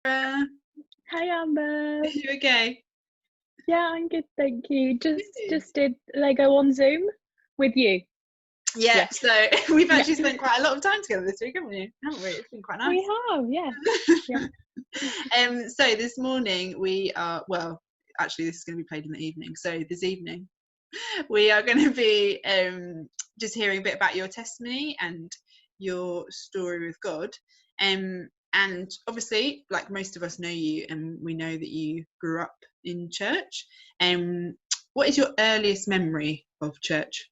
Sara. Hi Amber. Are you okay? Yeah, I'm good, thank you. Good. Just did Lego on Zoom with you. Yeah, Yeah, so we've yeah. actually spent quite a lot of time together this week, haven't we? It's been quite We nice. have, yeah. Yeah. So this morning actually this is going to be played in the evening. So this evening we are going to be just hearing a bit about your testimony and your story with God. And obviously, like most of us know you, and we know that you grew up in church. What is your earliest memory of church?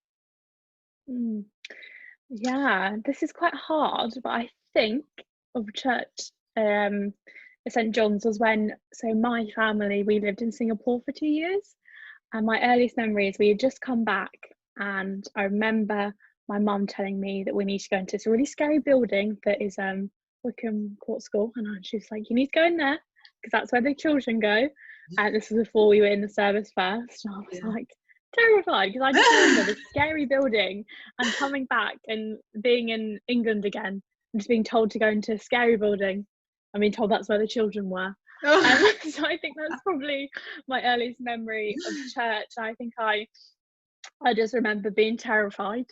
Mm. Yeah, this is quite hard, but I think of church at St John's was so my family, we lived in Singapore for 2 years, and my earliest memory is we had just come back, and I remember my mum telling me that we need to go into this really scary building that is Wickham Court School, and she was like, you need to go in there because that's where the children go. And this was before we were in the service first. And I was like terrified because I just remember this scary building and coming back and being in England again and just being told to go into a scary building. I mean, told that's where the children were. So I think that's probably my earliest memory of church. I think I just remember being terrified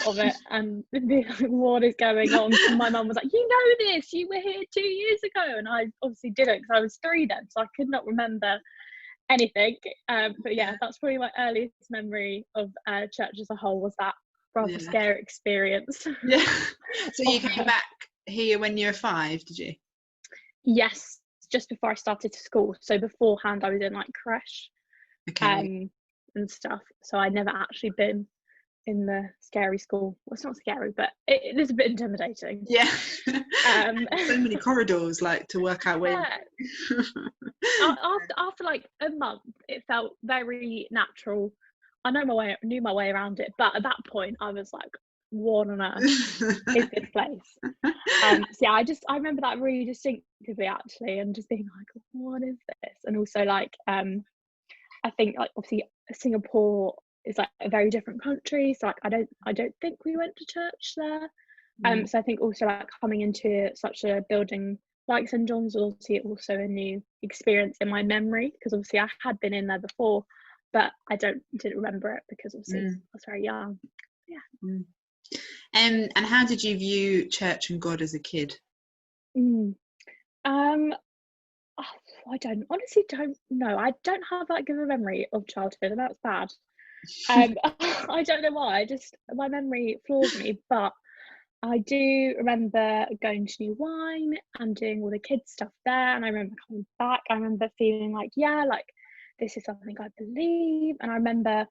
of it and being like, what is going on? My mum was like, you know this, you were here 2 years ago, and I obviously didn't because I was 3 then, so I could not remember anything. But yeah, that's probably my earliest memory of church as a whole, was that rather scary experience. Yeah. So you came back here when you were 5, did you? Yes, just before I started school. So beforehand I was in like creche and stuff, so I'd never actually been in the scary school. Well, it's not scary, but it is a bit intimidating. Yeah. So many corridors, like, to work out where. After like a month, it felt very natural. I knew my way around it, but at that point, I was like, "What on earth is this place?" So yeah, I remember that really distinctively actually, and just being like, "What is this?" And also like, I think like obviously Singapore is like a very different country, so like I don't think we went to church there. So I think also like coming into such a building like St John's was obviously also a new experience in my memory, because obviously I had been in there before, but I didn't remember it because obviously I was very young. Yeah. And how did you view church and God as a kid? I don't know. I don't have that good a memory of childhood, and that's bad. I don't know why. My memory floors me, but I do remember going to New Wine and doing all the kids stuff there, and I remember coming back. I remember feeling like, yeah, like this is something I believe, and I remember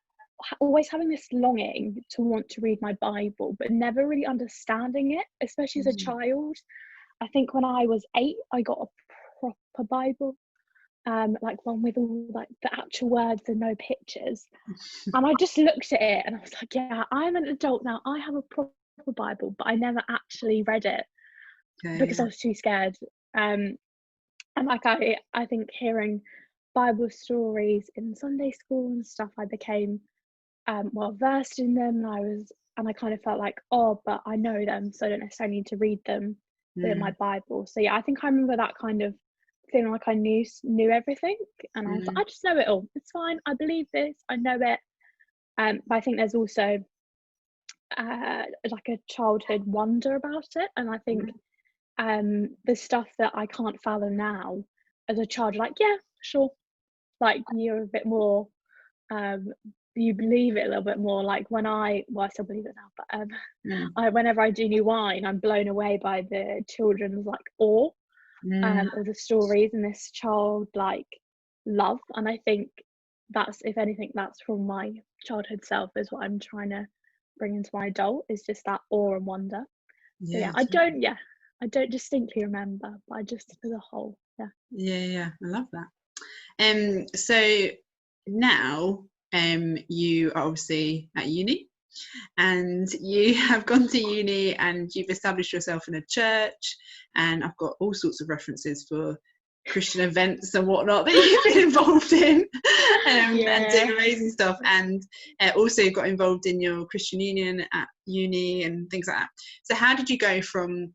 always having this longing to want to read my Bible, but never really understanding it, especially as a child. I think when I was 8, I got a proper Bible, like one with all like the actual words and no pictures. And I just looked at it and I was like, yeah, I'm an adult now. I have a proper Bible, but I never actually read it because I was too scared. And like I think hearing Bible stories in Sunday school and stuff, I became well versed in them, and I kind of felt like, oh, but I know them, so I don't necessarily need to read them within my Bible. So yeah, I think I remember that kind of feeling like I knew everything, and I was like, I just know it all. It's fine. I believe this. I know it. But I think there's also like a childhood wonder about it, and I think the stuff that I can't fathom now as a child, like, yeah, sure, like you're a bit more you believe it a little bit more. Like when I still believe it now, but whenever I do New Wine, I'm blown away by the children's like awe, or the stories and this childlike love. And I think that's, if anything, that's from my childhood self, is what I'm trying to bring into my adult, is just that awe and wonder. So yeah, I don't distinctly remember, but I just as a whole, I love that. So now you are obviously at uni, and you have gone to uni and you've established yourself in a church, and I've got all sorts of references for Christian events and whatnot that you've been involved in, and doing amazing stuff, and also got involved in your Christian union at uni and things like that. So how did you go from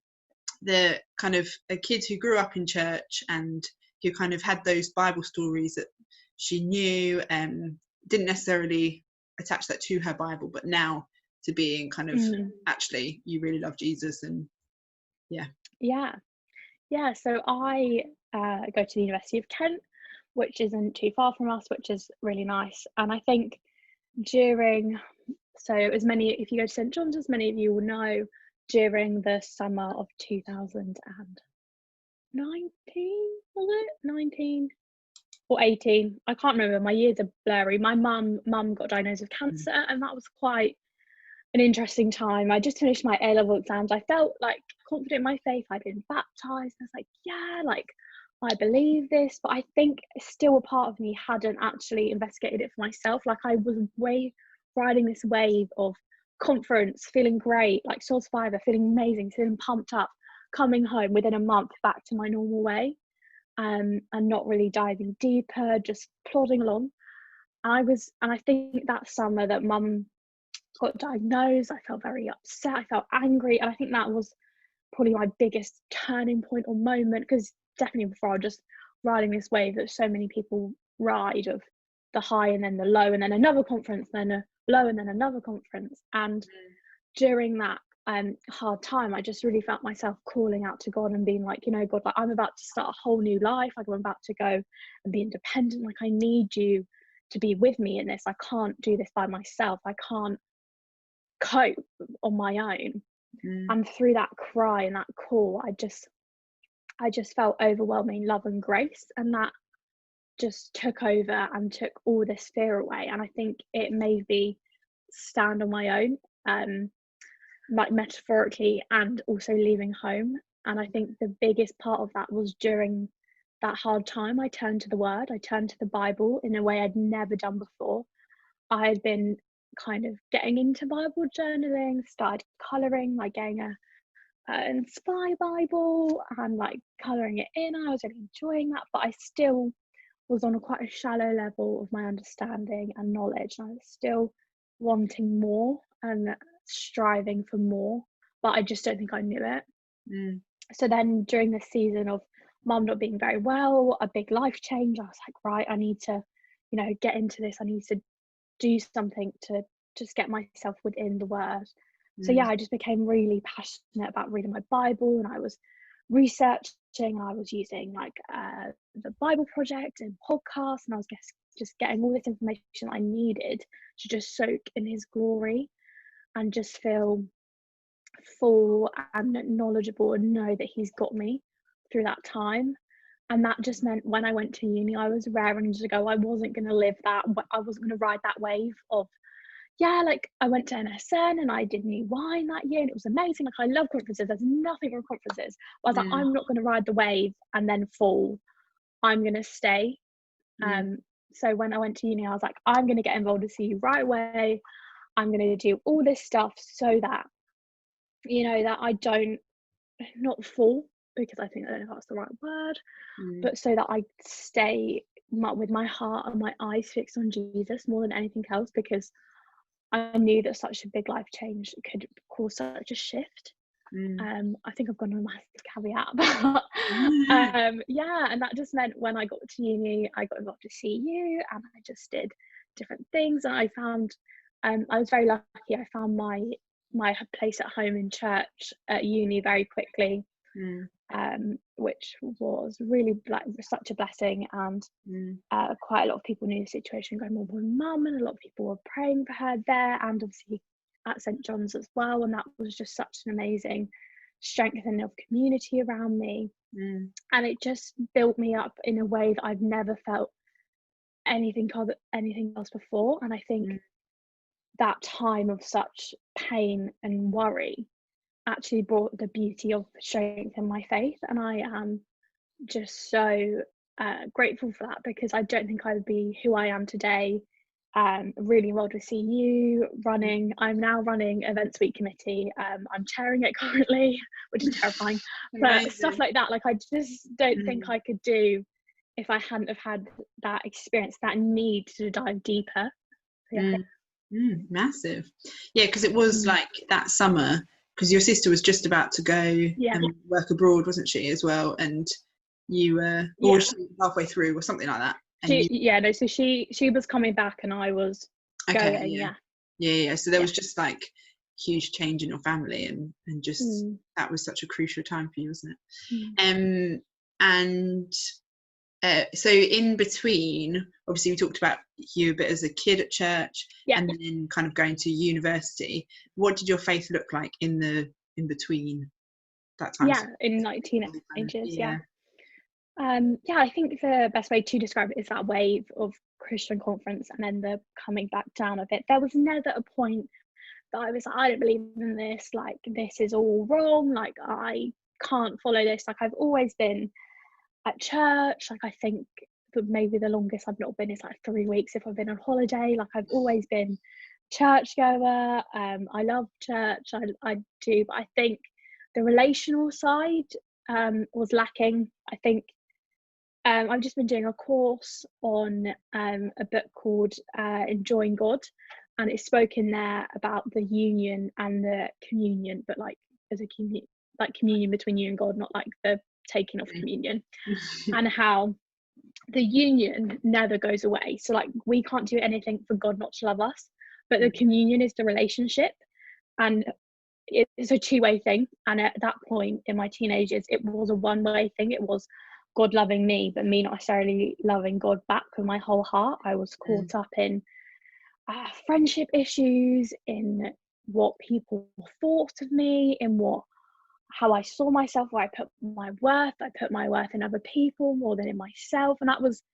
the kind of kids who grew up in church and who kind of had those Bible stories that she knew, didn't necessarily attach that to her Bible, but now to being kind of actually you really love Jesus. And so I go to the University of Kent, which isn't too far from us, which is really nice. And I think if you go to St John's, as many of you will know, during the summer of 2019, was it 19 or 18? I can't remember, my years are blurry. My mum got diagnosed with cancer, and that was quite an interesting time. I just finished my A-level exams. I felt like confident in my faith. I'd been baptized. I was like, yeah, like I believe this, but I think still a part of me hadn't actually investigated it for myself. Like I was riding this wave of conference, feeling great, like Soul Survivor, feeling amazing, feeling pumped up, coming home within a month back to my normal way, and not really diving deeper, just plodding along. And I think that summer that mum got diagnosed, I felt very upset, I felt angry, and I think that was probably my biggest turning point or moment, because definitely before I was just riding this wave that so many people ride, of the high and then the low, and then another conference, then a low, and then another conference. And during that hard time, I just really felt myself calling out to God and being like, you know, God, like I'm about to start a whole new life, like I'm about to go and be independent, like I need you to be with me in this. I can't do this by myself, I can't cope on my own. And through that cry and that call, I just felt overwhelming love and grace, and that just took over and took all this fear away. And I think it made me stand on my own, like metaphorically and also leaving home. And I think the biggest part of that was during that hard time, I turned to the Word, I turned to the Bible in a way I'd never done before. I had been kind of getting into Bible journaling, started colouring, like getting an Inspire Bible and like colouring it in. I was really enjoying that, but I still was on quite a shallow level of my understanding and knowledge. And I was still wanting more and striving for more, but I just don't think I knew it. So then during this season of mum not being very well, a big life change, I was like, right, I need to, you know, get into this. I need to do something to just get myself within the Word. So yeah, I just became really passionate about reading my Bible, and I was researching, and I was using like the Bible Project and podcasts, and I was just getting all this information I needed to just soak in His glory and just feel full and knowledgeable and know that He's got me through that time. And that just meant when I went to uni, I was raring to go. I wasn't going to live that, I wasn't going to ride that wave of, yeah, like I went to NSN and I did new wine that year and it was amazing. Like I love conferences, there's nothing wrong with conferences. But I was like, I'm not going to ride the wave and then fall. I'm going to stay. So when I went to uni, I was like, I'm going to get involved with CU right away. I'm going to do all this stuff so that, you know, that I don't not fall, because I don't know if that's the right word, but so that I stay with my heart and my eyes fixed on Jesus more than anything else, because I knew that such a big life change could cause such a shift. I think I've gone on a massive caveat, but yeah, and that just meant when I got to uni, I got involved with CU and I just did different things, and I found I was very lucky. I found my place at home in church at uni very quickly, which was really such a blessing. And quite a lot of people knew the situation going on with mum, and a lot of people were praying for her there, and obviously at St John's as well. And that was just such an amazing strengthening of community around me, and it just built me up in a way that I've never felt anything else before. And I think that time of such pain and worry actually brought the beauty of strength in my faith, and I am just so grateful for that, because I don't think I would be who I am today. Really involved with CU, I'm now running Events Week Committee. I'm chairing it currently, which is terrifying, but stuff like that, like I just don't think I could do if I hadn't have had that experience, that need to dive deeper. Massive. Yeah, because it was like that summer because your sister was just about to go Yeah. and work abroad, wasn't she, as well? And you were, or was she halfway through or something like that? And So she was coming back and I was going. Yeah. So there was just like huge change in your family, and just that was such a crucial time for you, wasn't it? And so in between, obviously we talked about you a bit as a kid at church, and then kind of going to university. What did your faith look like in between that time? In like teenagers. I think the best way to describe it is that wave of Christian conference and then the coming back down of it. There was never a point that I was like, I don't believe in this, like this is all wrong, like I can't follow this. Like I've always been at church. Like I think that maybe the longest I've not been is like 3 weeks if I've been on holiday. Like I've always been church goer. I love church, I do, but I think the relational side was lacking. I think I've just been doing a course on a book called Enjoying God, and it's spoken there about the union and the communion, but like as a communion between you and God, not like the taking of communion, and how the union never goes away. So like we can't do anything for God not to love us, but the communion is the relationship, and it's a two-way thing. And at that point in my teenagers, it was a one-way thing. It was God loving me, but me not necessarily loving God back with my whole heart. I was caught up in friendship issues, in what people thought of me, in how I saw myself, where I put my worth. I put my worth in other people more than in myself, and that was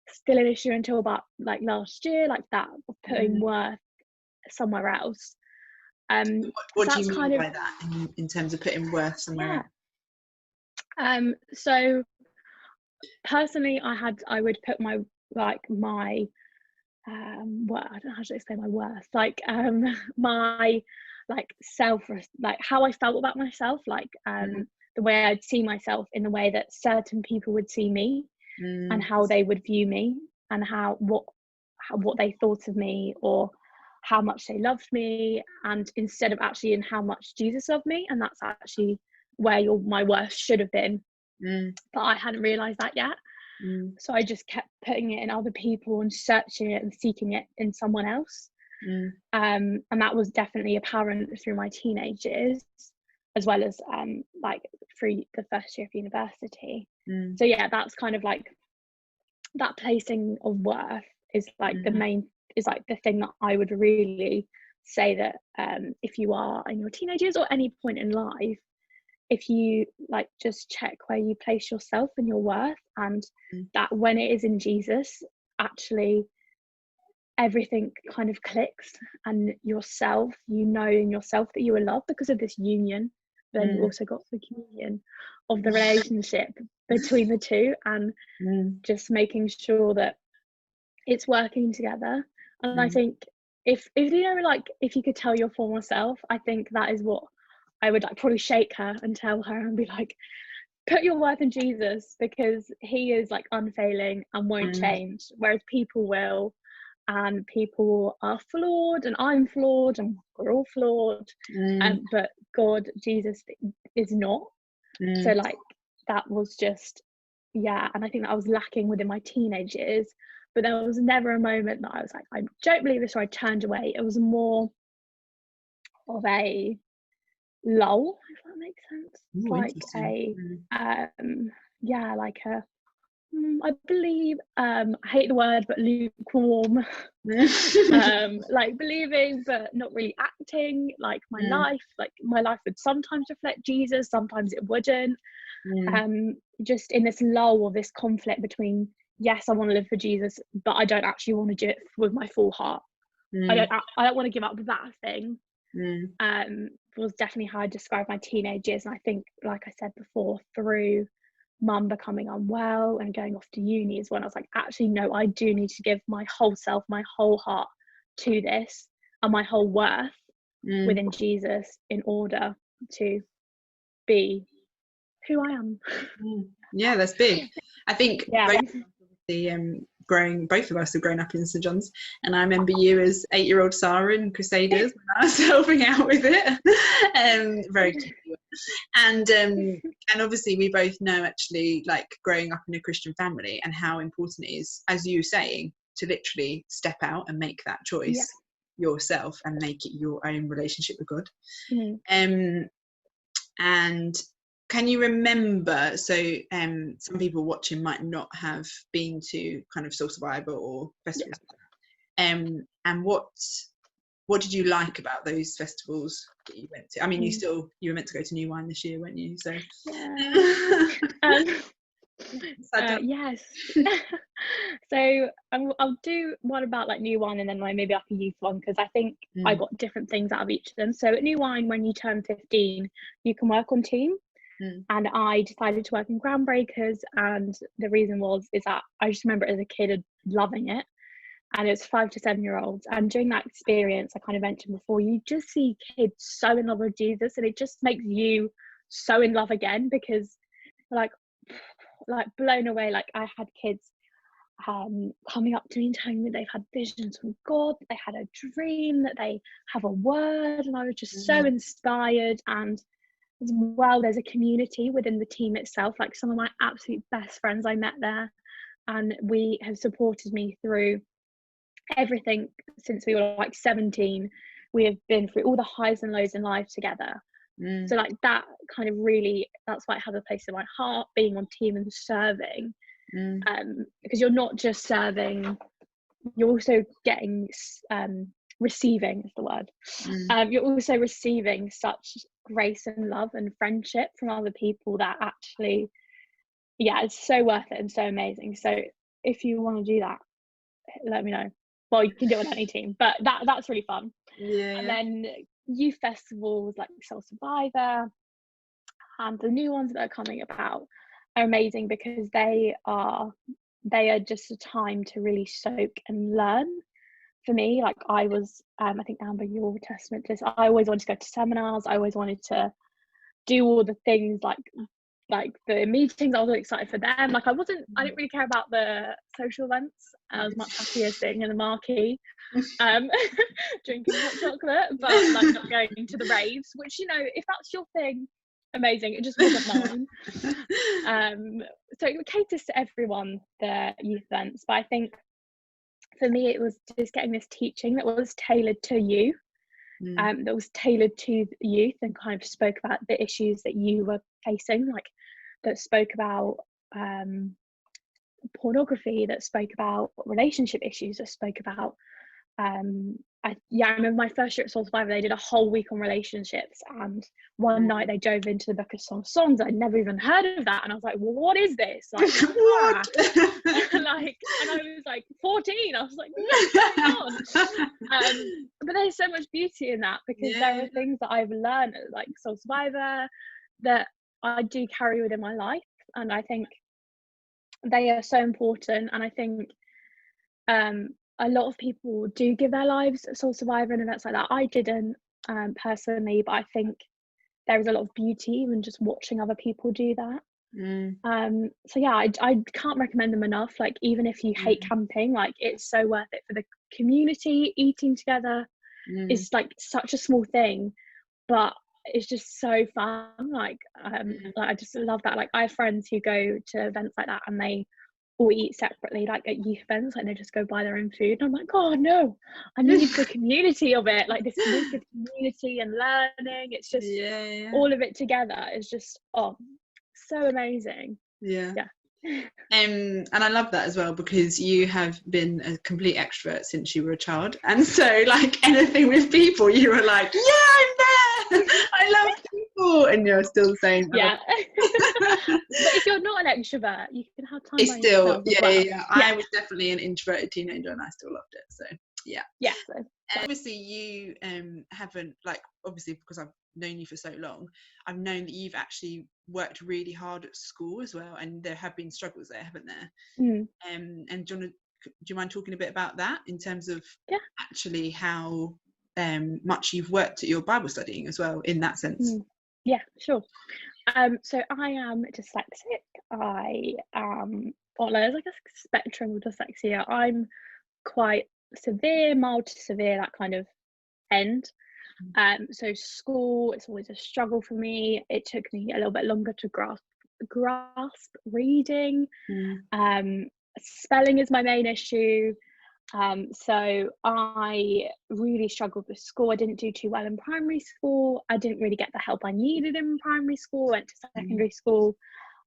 still an issue until about like last year, like that of putting worth somewhere else. What do you mean by that in terms of putting worth somewhere else? So personally, I would put my I don't know how to explain my worth, like my like self, like how I felt about myself, like the way I'd see myself in the way that certain people would see me, and how they would view me, and what they thought of me, or how much they loved me, and instead of actually in how much Jesus loved me. And that's actually where my worth should have been, but I hadn't realized that yet. So I just kept putting it in other people and searching it and seeking it in someone else. And that was definitely apparent through my teenage years, as well as like through the first year of university. So yeah, that's kind of like that placing of worth is like is like the thing that I would really say that if you are in your teenagers or any point in life, if you like just check where you place yourself and your worth, and that when it is in Jesus, actually everything kind of clicks, and yourself, you know in yourself that you are loved because of this union. Then you also got the communion of the relationship between the two, and just making sure that it's working together. And I think if you know, like if you could tell your former self, I think that is what I would like probably shake her and tell her and be like, put your worth in Jesus, because he is like unfailing and won't change, whereas people will, and people are flawed, and I'm flawed, and we're all flawed, but God, Jesus is not. So like that was just and I think that I was lacking within my teenage years. But there was never a moment that I was like, I don't believe this, or I turned away. It was more of a lull, if that makes sense. Ooh, like like a I believe I hate the word, but lukewarm. Like believing but not really acting. Like my life would sometimes reflect Jesus, sometimes it wouldn't. Just in this lull, or this conflict between, yes, I want to live for Jesus, but I don't actually want to do it with my full heart. I don't want to give up that thing. Was definitely how I described my teenage years. And I think, like I said before, through mum becoming unwell and going off to uni is when I was like, actually no, I do need to give my whole self, my whole heart to this, and my whole worth within Jesus, in order to be who I am. Yeah, that's big. I think both both of us have grown up in St John's, and I remember you as 8-year-old Sara in Crusaders when I was helping out with it. Very cute. And obviously we both know, actually, like, growing up in a Christian family and how important it is, as you were saying, to literally step out and make that choice yourself and make it your own relationship with God. And can you remember, so some people watching might not have been to kind of Soul Survivor or festivals, and what did you like about those festivals that you went to? I mean, you were meant to go to New Wine this year, weren't you? So yes. So I'll do one about like New Wine and then like maybe like a youth one, because I think I got different things out of each of them. So at New Wine, when you turn 15, you can work on team. And I decided to work in Groundbreakers, and the reason is that I just remember as a kid loving it, and it's 5 to 7 year olds, and during that experience, I kind of mentioned before, you just see kids so in love with Jesus, and it just makes you so in love again, because like blown away. Like, I had kids coming up to me and telling me they've had visions from God, that they had a dream, that they have a word, and I was just so inspired. And as well, there's a community within the team itself, like some of my absolute best friends I met there, and we have supported me through everything since we were like 17. We have been through all the highs and lows in life together. So like that kind of really, that's why it has a place in my heart, being on team and serving, because you're not just serving, you're also getting receiving is the word. You're also receiving such grace and love and friendship from other people that actually, it's so worth it and so amazing. So if you want to do that, let me know. Well, you can do it on any team, but that's really fun. And then youth festivals like Soul Survivor and the new ones that are coming about are amazing, because they are just a time to really soak and learn. For me, like, I was I think, Amber, your testament to this, I always wanted to go to seminars, I always wanted to do all the things, like the meetings. I was really excited for them. Like, I didn't really care about the social events. I was much happier sitting in the marquee, drinking hot chocolate, but like not going to the raves, which, you know, if that's your thing, amazing. It just wasn't mine. So it caters to everyone, the youth events, but I think for me it was just getting this teaching that was tailored to you, that was tailored to youth, and kind of spoke about the issues that you were facing, like that spoke about pornography, that spoke about relationship issues, that spoke about I remember my first year at Soul Survivor, they did a whole week on relationships, and one night they dove into the book of Songs. I'd never even heard of that, and I was like, well, what is this? Like, what? Like, and I was like 14. I was like, what's going on? But there's so much beauty in that, because there are things that I've learned at like Soul Survivor that I do carry within my life, and I think they are so important. And I think a lot of people do give their lives at Soul Survivor and events like that. I didn't personally, but I think there is a lot of beauty even just watching other people do that. So yeah, I can't recommend them enough. Like, even if you hate camping, like, it's so worth it for the community. Eating together is like such a small thing, but it's just so fun. Like, I just love that. Like, I have friends who go to events like that and they all eat separately, like at youth events, like they just go buy their own food, and I'm like, oh no, I need the community of it, like this week of community and learning. It's just all of it together is just so amazing. And I love that as well, because you have been a complete extrovert since you were a child, and so like anything with people, you were like, I'm there, I love people, and you're still the same. But if you're not an extrovert, you can have time it's by still yourself. I was definitely an introverted teenager, and I still loved it. So obviously you haven't, like, obviously because I've known you for so long, I've known that you've actually worked really hard at school as well, and there have been struggles there, haven't there? And do you mind talking a bit about that, in terms of actually how much you've worked at your Bible studying as well, in that sense? Sure. So I am dyslexic. I am there's like a spectrum of dyslexia. I'm quite severe, mild to severe, that kind of end. So school, it's always a struggle for me. It took me a little bit longer to grasp reading. Spelling is my main issue. So I really struggled with school. I didn't do too well in primary school. I didn't really get the help I needed in primary school. Went to secondary school.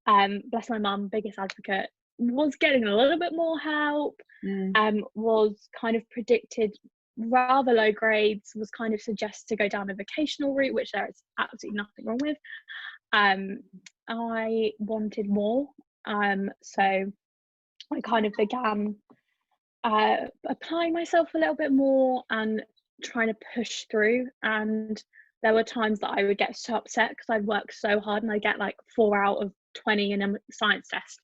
Bless my mum, biggest advocate, was getting a little bit more help. Was kind of predicted rather low grades, was kind of suggested to go down a vocational route, which there is absolutely nothing wrong with. I wanted more, so I kind of began applying myself a little bit more and trying to push through. And there were times that I would get so upset because I'd worked so hard and I'd get like 4 out of 20 in a science test,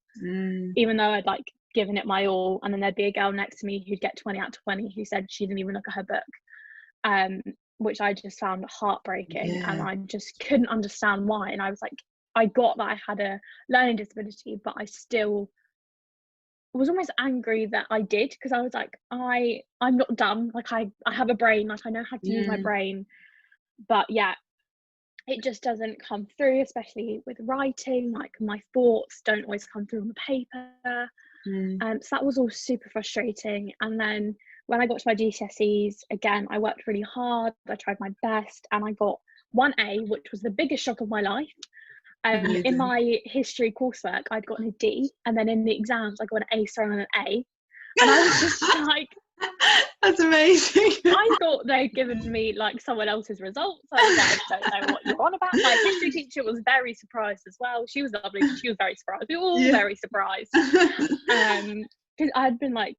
even though I'd like given it my all. And then there'd be a girl next to me who'd get 20 out of 20 who said she didn't even look at her book, which I just found heartbreaking. And I just couldn't understand why. And I was like, I got that I had a learning disability, but I still was almost angry that I did, because I was like, I'm not dumb, like I have a brain, like I know how to use my brain, but yeah, it just doesn't come through, especially with writing. Like my thoughts don't always come through on the paper. So that was all super frustrating. And then when I got to my GCSEs, again, I worked really hard, I tried my best, and I got 1A, which was the biggest shock of my life. In my history coursework, I'd gotten a D, and then in the exams, I got an A star and an A. And I was just like, that's amazing. I thought they'd given me like someone else's results. I was like, I don't know what you're on about. My history teacher was very surprised as well. She was lovely. She was very surprised. We were all very surprised. Because I'd been like,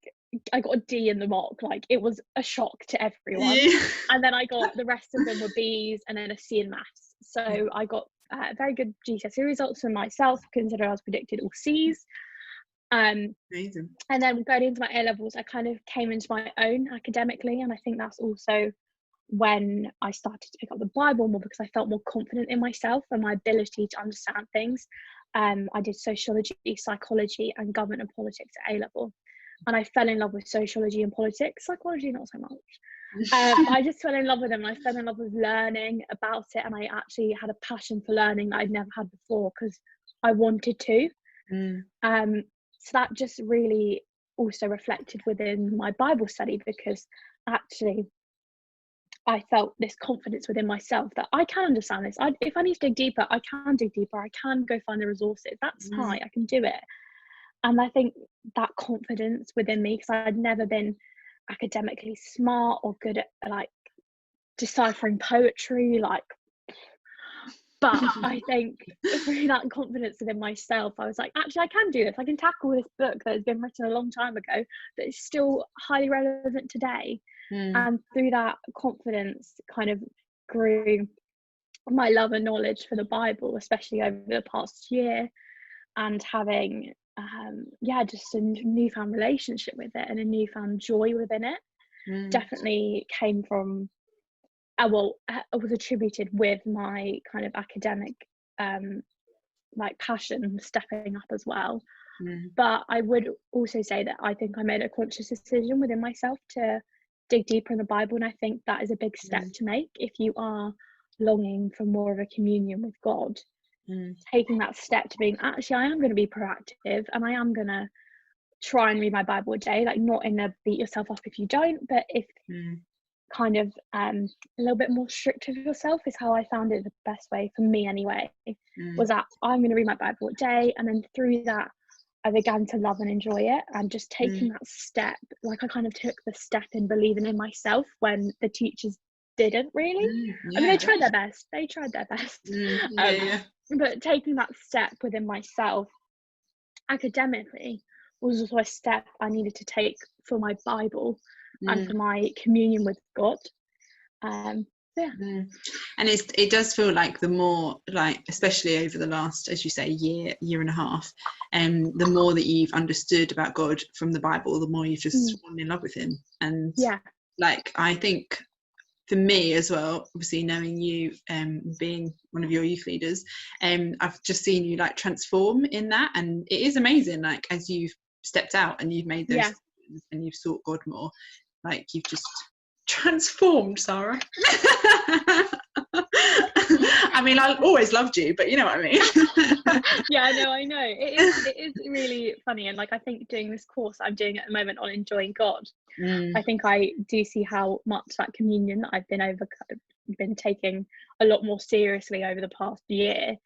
I got a D in the mock. Like, it was a shock to everyone. And then I got, the rest of them were Bs and then a C in maths. So I got very good GCSE results for myself, considering I was predicted all Cs. Amazing. And then going into my A levels, I kind of came into my own academically, and I think that's also when I started to pick up the Bible more, because I felt more confident in myself and my ability to understand things. I did sociology, psychology, and government and politics at A level, and I fell in love with sociology and politics. Psychology, not so much. I just fell in love with them, and I fell in love with learning about it, and I actually had a passion for learning that I'd never had before, because I wanted to. So that just really also reflected within my Bible study, because actually I felt this confidence within myself that I can understand this. If I need to dig deeper, I can dig deeper. I can go find the resources. That's fine. I can do it. And I think that confidence within me, because I'd never been academically smart or good at like deciphering poetry, like, but I think through that confidence within myself, I was like, actually, I can do this. I can tackle this book that has been written a long time ago that is still highly relevant today. And through that confidence kind of grew my love and knowledge for the Bible, especially over the past year, and having just a newfound relationship with it and a newfound joy within it. Definitely came from it was attributed with my kind of academic like passion stepping up as well. But I would also say that I think I made a conscious decision within myself to dig deeper in the Bible, and I think that is a big step to make if you are longing for more of a communion with God. Taking that step to being, actually, I am going to be proactive, and I am going to try and read my Bible a day, like not in a beat yourself up if you don't, but if kind of a little bit more strict with yourself is how I found it the best way for me anyway, was that I'm going to read my Bible a day, and then through that I began to love and enjoy it, and just taking that step, like I kind of took the step in believing in myself when the teachers didn't really. I mean, they tried their best, but taking that step within myself academically was also a step I needed to take for my Bible and for my communion with God. And it does feel like the more, like, especially over the last, as you say, year and a half, the more that you've understood about God from the Bible, the more you've just fallen in love with him. And like, I think for me as well, obviously knowing you, being one of your youth leaders, I've just seen you like transform in that, and it is amazing. Like as you've stepped out and you've made those decisions and you've sought God more, like you've just transformed, Sarah. I mean, I always loved you, but you know what I mean. Yeah, no, I know. It is really funny, and like I think doing this course I'm doing at the moment on enjoying God, I think I do see how much that communion that I've been taking a lot more seriously over the past year,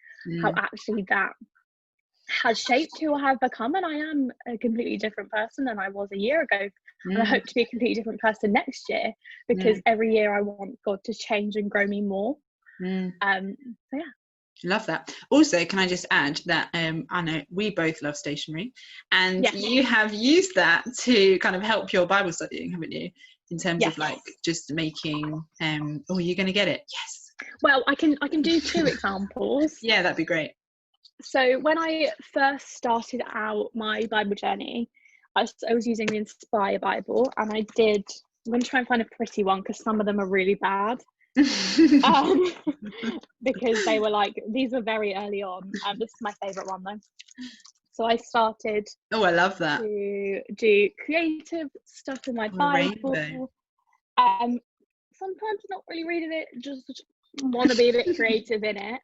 how actually that has shaped who I have become, and I am a completely different person than I was a year ago, and I hope to be a completely different person next year, because every year I want God to change and grow me more. So yeah. Love that. Also, can I just add that I know we both love stationery, and you have used that to kind of help your Bible studying, haven't you? In terms of like just making oh, you're going to get it. Yes. Well, I can do 2 examples. Yeah, that'd be great. So when I first started out my Bible journey, I was using the Inspire Bible, and I'm going to try and find a pretty one because some of them are really bad. Because they were like, these were very early on. This is my favorite one though. So I started I love that, to do creative stuff in my Bible. Sometimes not really reading it, just want to be a bit creative in it,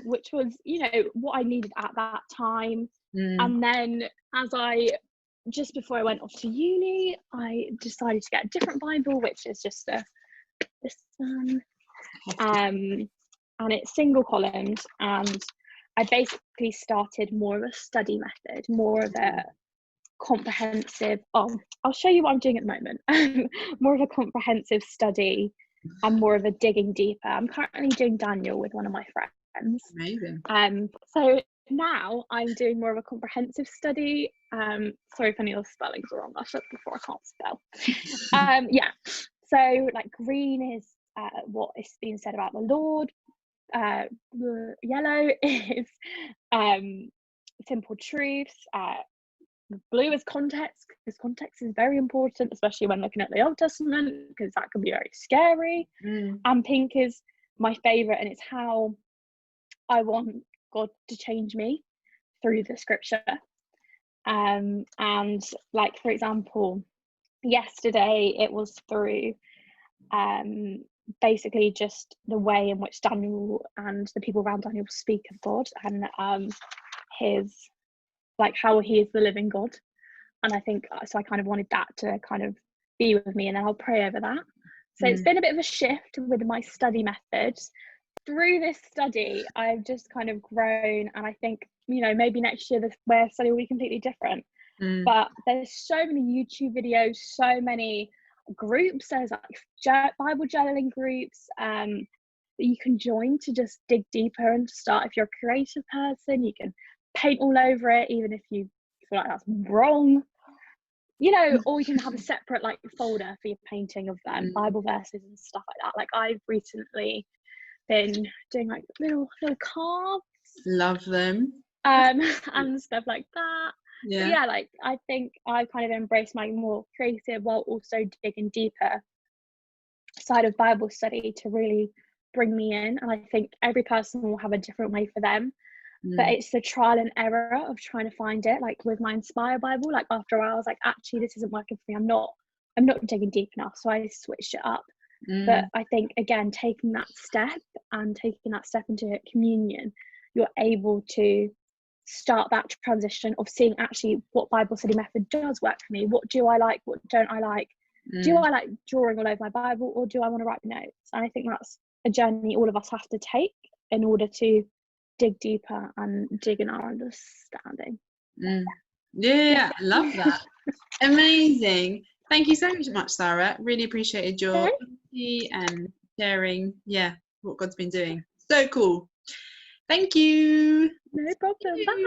which was, you know, what I needed at that time. And then just before I went off to uni, I decided to get a different Bible, which is just this one. And it's single columned, and I basically started more of a study method, more of a comprehensive, I'll show you what I'm doing at the moment, more of a comprehensive study and more of a digging deeper. I'm currently doing Daniel with one of my friends. Amazing. So now I'm doing more of a comprehensive study. Sorry if any of the spellings are wrong, I said before I can't spell. Yeah, so like green is what is being said about the Lord. Yellow is simple truths. Blue is context, because context is very important, especially when looking at the Old Testament, because that can be very scary. And pink is my favorite, and it's how I want God to change me through the scripture. And like, for example, yesterday it was through basically just the way in which Daniel and the people around Daniel speak of God, and his, like, how he is the living God. And I think so I kind of wanted that to kind of be with me, and then I'll pray over that. So it's been a bit of a shift with my study methods. Through this study, I've just kind of grown, and I think, you know, maybe next year where study will be completely different. But there's so many YouTube videos, so many groups. There's like Bible journaling groups that you can join to just dig deeper and start. If you're a creative person, you can paint all over it, even if you feel like that's wrong, you know, or you can have a separate like folder for your painting of Bible verses and stuff like that. Like I've recently been doing like little cards, love them, and stuff like that. Yeah, like I think I've kind of embraced my more creative while also digging deeper side of Bible study to really bring me in. And I think every person will have a different way for them, but it's the trial and error of trying to find it. Like with my Inspire Bible, like after a while I was like, actually this isn't working for me, I'm not digging deep enough, so I switched it up. But I think again, taking that step into communion, you're able to start that transition of seeing actually what Bible study method does work for me. What do I like, what don't I like? Do I like drawing all over my Bible, or do I want to write notes? And I think that's a journey all of us have to take in order to dig deeper and dig in our understanding. Yeah, love that. Amazing. Thank you so much, Sarah. Really appreciated your honesty and sharing, what God's been doing. So cool. Thank you. No problem. Bye.